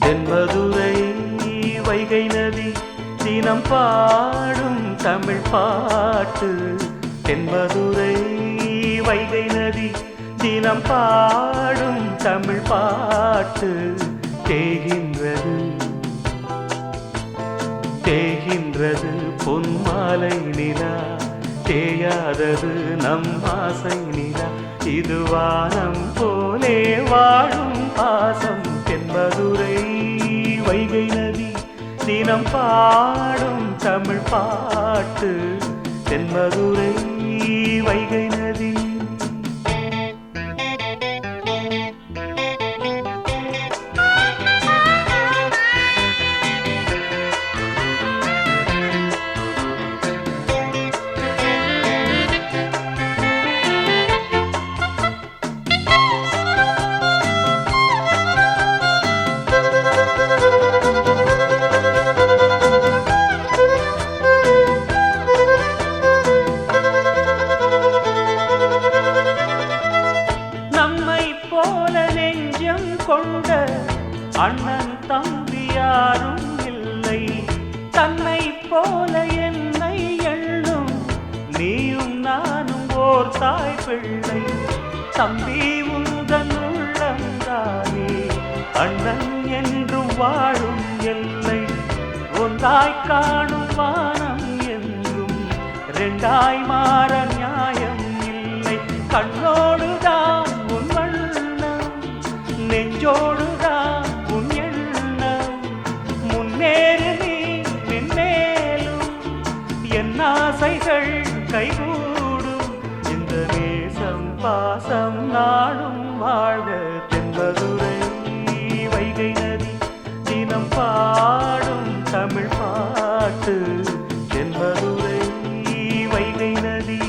தென்மதுரை வைகை நதி தினம் பாடும் தமிழ் பாட்டு. தென்மதுரை வைகை நதி தினம் பாடும் தமிழ் பாட்டு. தேகின்றது தேகின்றது பொன்மாலை நிலா, தேயாதது நம் ஆசை நிலா. இது வானம் போலே வாழும் பாசம். தென்மதுரை வைகை நதி தினம் பாடும் தமிழ் பாட்டு. தென்மதுரை வைகை நதி. கொண்ட அண்ணன் தம்பி யாரும் இல்லை, தன்னை போல என்னை எண்ணும் நீயும் நானும் ஓர் தாய் பிள்ளை. தம்பி உந்தன் உள்ளந்தானே அண்ணன் என்றும் வாழும் எல்லை. ஒன்றாய் காணும் வானம் என்றும் ரெண்டாய் மாற நியாயம் இல்லை. கண்ணோடுதான் உன் வண்ணம், நெஞ்சோடுதான் உன் எண்ணம். முன்னேறு நீ மென்மேலும், என் ஆசைகள் கைகூடும். இந்த நேசம் பாசம் நாடும் வாழ்க. தென்மதுரை வைகை நதி தினம் பாடும் தமிழ் பாட்டு. தென்மதுரை வைகை நதி.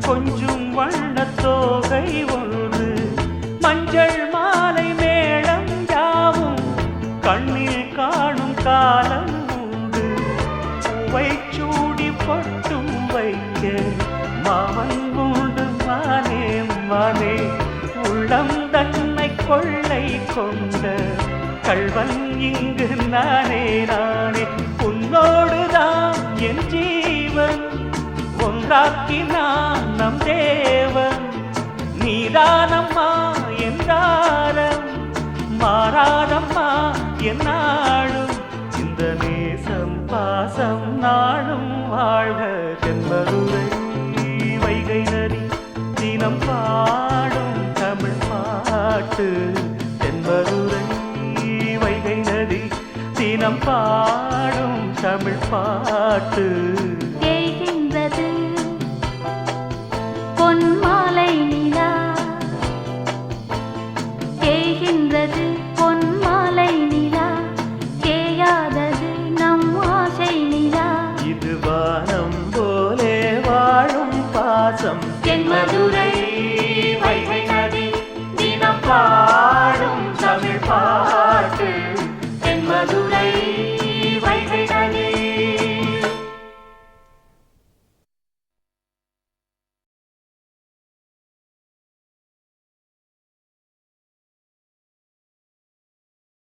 கொஞ்சம் வண்ணத்தோகை ஒன்று, மஞ்சள் மாலை மேளம் யாவும் கண்ணில் காணும் காலம் உண்டு. பூவை சூடி பொட்டும் வைக்க மாமன் உண்டு மானே மானே. உள்ளம் தன்னை கொள்ளை கொண்ட கள்வன் இங்கு நானே நானே. உன்னோடுதான் என் ஜீவன் ஒன்றாக்கினான் நம் தேவன். நீதானம்மா என்றாரம் மாறாதம்மா என்னாலும். இந்த நேசம் பாசம் நாளும் வாழ்க. தென்மதுரை வைகை நதி தினம் பாடும் தமிழ் பாட்டு. தென்மதுரை வைகை நதி தினம் பாடும் தமிழ் பாட்டு. பொன்மாலை நிலா, தேய்கின்றது பொன்மாலை நிலா, தேயாதது நம் ஆசை நிலா. இது வானம் போலே வாழும் பாசம். தென்மதுரை வைகை நதி தினம்